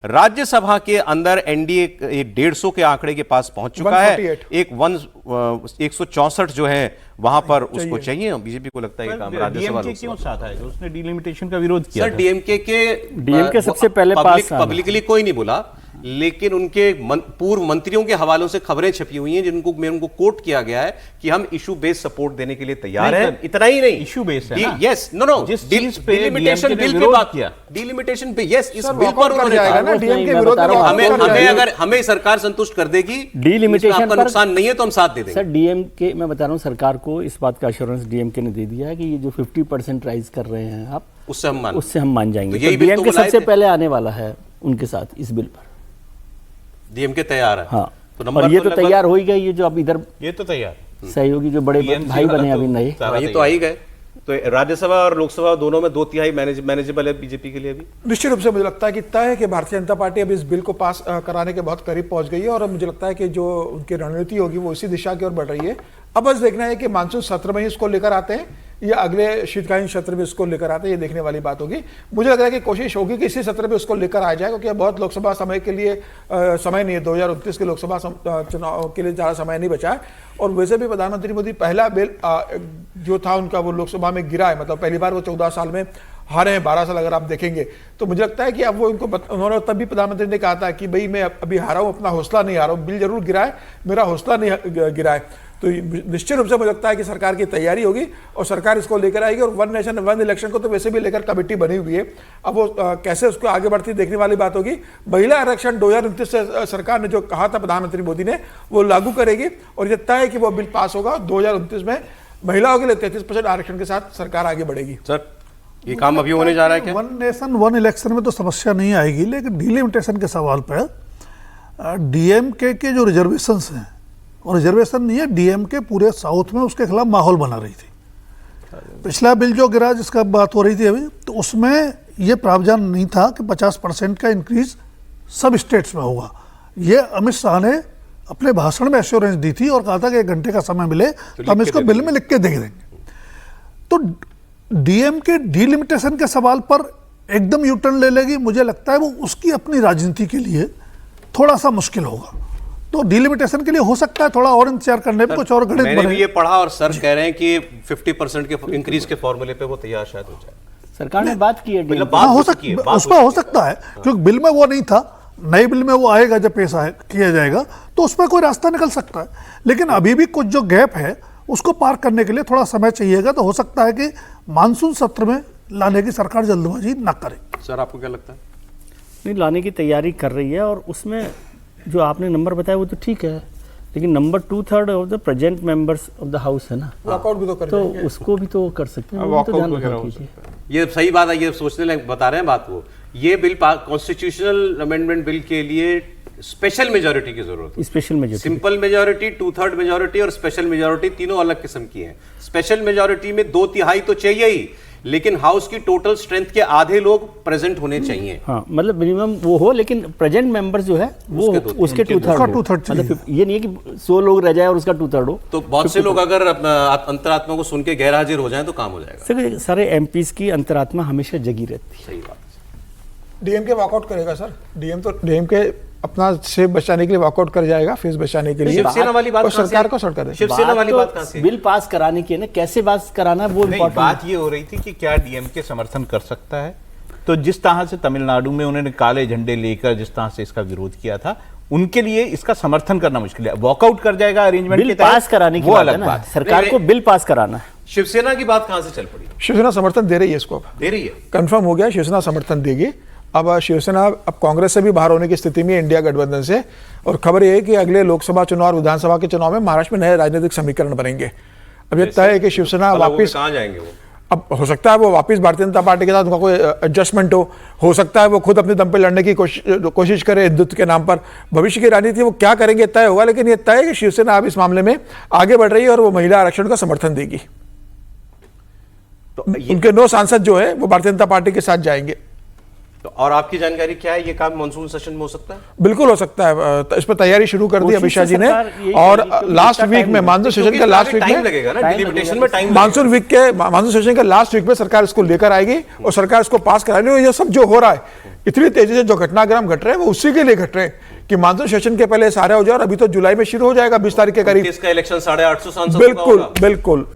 राज्यसभा के अंदर एनडीए 150 के आंकड़े के पास पहुंच चुका है। एक 164 जो है वहां पर उसको चाहिए। बीजेपी को लगता है ये काम राज्यसभा क्यों साथ आएगा? उसने डीलिमिटेशन का विरोध किया सर। डीएमके सबसे पहले पास पब्लिकली कोई नहीं बोला, लेकिन उनके पूर्व मंत्रियों के हवालों से खबरें छपी हुई हैं जिनको उनको कोट किया गया है कि हम इशू बेस्ड सपोर्ट देने के लिए तैयार हैं। इतना ही नहीं, इशू बेस्ड है ना? यस, नो जिस चीज पे डिलिमिटेशन बिल पे बात किया, डिलिमिटेशन पे यस, इस बिल पर उन्होंने जाएगा ना डीएमके विरोध में। हमें अगर हमें सरकार संतुष्ट कर देगी, डिलिमिटेशन का नुकसान नहीं है तो हम साथ दे देंगे। सर डीएमके, मैं बता रहा हूं सरकार को इस बात का एश्योरेंस डीएमके ने दे दिया है कि ये जो 50% राइज कर रहे हैं आप, उससे हम मान जाएंगे। तो डीएमके सबसे पहले आने वाला है उनके साथ इस बिल पर। डीएमके तैयार है। हाँ, तो और ये तो तैयार हो ही गई, ये जो अब इधर ये तो तैयार सहयोगी जो बड़े भाई बने अभी नए, ये तो आ ही गए। तो राज्यसभा और लोकसभा दोनों में 2/3 मैनेजेबल है बीजेपी के लिए अभी। निश्चित रूप से मुझे लगता है कि तय है कि भारतीय जनता पार्टी अब इस बिल को पास कराने के बहुत करीब पहुंच गई है और मुझे लगता है कि जो उनकी रणनीति होगी वो इसी दिशा की ओर बढ़ रही है। अब बस देखना है कि मानसून सत्र में ही इसको लेकर आते हैं या अगले शीतकालीन सत्र में इसको लेकर आते हैं, ये देखने वाली बात होगी। मुझे लग रहा है कि कोशिश होगी कि इसी सत्र में उसको लेकर आ जाए, क्योंकि बहुत लोकसभा समय के लिए समय नहीं है। 2029 के लोकसभा चुनाव के लिए ज़्यादा समय नहीं बचा है। और वैसे भी प्रधानमंत्री मोदी पहला बिल जो था उनका वो लोकसभा में गिरा है, मतलब पहली बार वो 14 साल में हारे हैं। 12 साल अगर आप देखेंगे तो मुझे लगता है कि अब वो उन्होंने तब भी प्रधानमंत्री ने कहा था कि भाई मैं अभी हारा हूँ, अपना हौसला नहीं हारा हूँ। बिल जरूर गिरा है, मेरा हौसला नहीं गिरा है। तो निश्चित रूप से मुझे लगता है कि सरकार की तैयारी होगी और सरकार इसको लेकर आएगी। और वन नेशन वन इलेक्शन को तो वैसे भी लेकर कमेटी बनी हुई है। अब वो कैसे उसको आगे बढ़ती देखने वाली बात होगी। महिला आरक्षण 2029 से सरकार ने जो कहा था प्रधानमंत्री मोदी ने, वो लागू करेगी और ये तय है कि वो बिल पास होगा। 2029 में महिलाओं के लिए 33% आरक्षण के साथ सरकार आगे बढ़ेगी। सर ये काम अभी होने जा रहा है क्या? वन नेशन वन इलेक्शन में तो समस्या नहीं आएगी, लेकिन डिलिमिटेशन के सवाल पर डीएमके के जो रिजर्वेशंस हैं, और रिजर्वेशन नहीं है, डीएमके पूरे साउथ में उसके खिलाफ माहौल बना रही थी। पिछला बिल जो गिरा जिसका बात हो रही थी अभी, तो उसमें ये प्रावधान नहीं था कि 50% का इंक्रीज सब स्टेट्स में होगा। ये अमित शाह ने अपने भाषण में एश्योरेंस दी थी और कहा था कि 1 घंटे का समय मिले तो हम इसको बिल में लिख के दे देंगे। तो डीएमके डिलिमिटेशन के सवाल पर एकदम यू टर्न ले लेगी, मुझे लगता है वो उसकी अपनी राजनीति के लिए थोड़ा सा मुश्किल होगा। तो डिलिमिटेशन के लिए हो सकता है थोड़ा और इंतजार करने में कुछ और गणित मैंने भी ये पढ़ा और सर कह रहे हैं कि 50% के इंक्रीज के फॉर्मूले पे वो तैयार शायद हो जाए। सरकार ने बात की है, उस पर हो सकता है, क्योंकि बिल में वो नहीं था। नए बिल में वो आएगा जब पेश किया जाएगा तो उसमें कोई रास्ता निकल सकता है। लेकिन अभी भी कुछ जो गैप है उसको पार करने के लिए थोड़ा समय चाहिएगा। तो हो सकता है कि मानसून सत्र में लाने की सरकार जल्दबाजी न करे। सर आपको क्या लगता है? नहीं, लाने की तैयारी कर रही है और उसमें जो आपने नंबर बताया वो तो ठीक है, लेकिन number 2/3 of the present members of the house है ना, वॉकआउट भी तो कर तो उसको भी तो कर सकते हैं। तो ध्यान रखिए, ये सही बात है, ये सोचने लगे बता रहे हैं बात। वो ये बिल कॉन्स्टिट्यूशनल अमेंडमेंट बिल के लिए स्पेशल मेजोरिटी की जरूरत है। Special majority, simple majority, 2/3 majority और स्पेशल मेजोरिटी, तीनों अलग किस्म की हैं। स्पेशल मेजोरिटी में 2/3 तो चाहिए ही, लेकिन हाउस की टोटल स्ट्रेंथ के आधे लोग प्रेजेंट होने चाहिए। हाँ, मतलब मिनिमम वो हो, लेकिन प्रेजेंट मेंबर्स जो है वो उसके 2/3 मतलब ये नहीं है कि 100 लोग रह जाए और उसका 2/3 हो। तो बहुत से लोग अगर अंतरात्मा को सुन के गैर हाजिर हो जाए तो काम हो जाएगा। सर सारे एमपीज की अंतरात्मा हमेशा जगी रहती है। सही बात। डीएमके वॉकआउट करेगा सर। डीएमके अपना सेब बचाने के लिए वॉकआउट कर जाएगा, फीस बचाने के लिए। शिवसेना वाली बात और सरकार को सड़ कर दे। शिवसेना वाली बात कहां से? बिल पास कराने की है ना, कैसे पास कराना है वो इम्पोर्टेंट। बात ये हो रही थी कि क्या डीएमके समर्थन कर सकता है। तो जिस तरह से तमिलनाडु में उन्होंने काले झंडे लेकर जिस तरह से इसका विरोध किया था, उनके लिए इसका समर्थन करना मुश्किल है। वॉकआउट कर जाएगा अरेंजमेंट बिल पास कराने की अलग बात, सरकार को बिल पास कराना है। शिवसेना की बात कहां से चल पड़ी? शिवसेना समर्थन दे रही है इसको, अब दे रही है, कंफर्म हो गया, शिवसेना समर्थन देगी। अब शिवसेना अब कांग्रेस से भी बाहर होने की स्थिति में, इंडिया गठबंधन से। और खबर यह है कि अगले लोकसभा चुनाव और विधानसभा के चुनाव में महाराष्ट्र में नए राजनीतिक समीकरण बनेंगे। अब ये तय है कि शिवसेना वापिस, कहां जाएंगे वो? अब हो सकता है वो वापस भारतीय जनता पार्टी के साथ उनका कोई एडजस्टमेंट हो सकता है वो खुद अपने दम पे लड़ने की कोशिश करे हिंदुत्व के नाम पर। भविष्य की राजनीति वो क्या करेंगे तय होगा, लेकिन ये तय है कि शिवसेना अब इस मामले में आगे बढ़ रही है और वो महिला आरक्षण का समर्थन देगी। तो उनके 9 सांसद जो है वो भारतीय जनता पार्टी के साथ जाएंगे। तो और आपकी जानकारी क्या है, ये काम मानसून सेशन में हो सकता है? बिल्कुल हो सकता है, इस पर तैयारी शुरू कर दी अमित शाह जी ने। और लास्ट वीक में मानसून सेशन का लास्ट वीक में लगेगा ना, डिलिमिटेशन में टाइम, मानसून सेशन का लास्ट वीक में सरकार इसको लेकर आएगी और सरकार इसको पास कराएगी। और ये सब जो हो रहा है इतनी तेजी से जो घटनाक्रम घट रहे हैं वो उसी के लिए घट रहे हैं कि मानसून सेशन के पहले सारे हो जाए, और अभी तो जुलाई में शुरू हो जाएगा 20 तारीख के करीब। इसका इलेक्शन 850 सांसद बिल्कुल बिल्कुल।